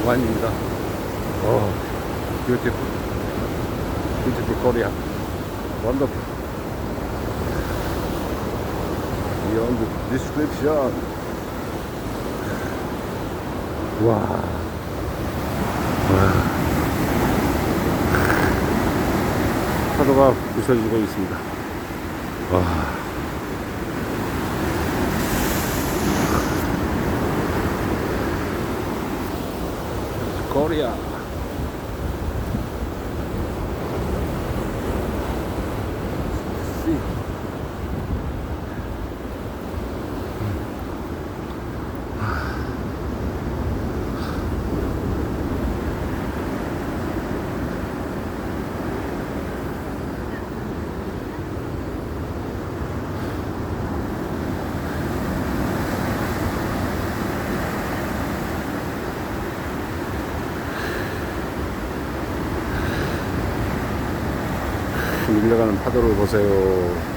완입니다. beautiful, beautiful Korea, wonderful, beyond description. 와, 파도가 부서지고 있습니다. 와. 코리아. 밀려가는 파도를 보세요.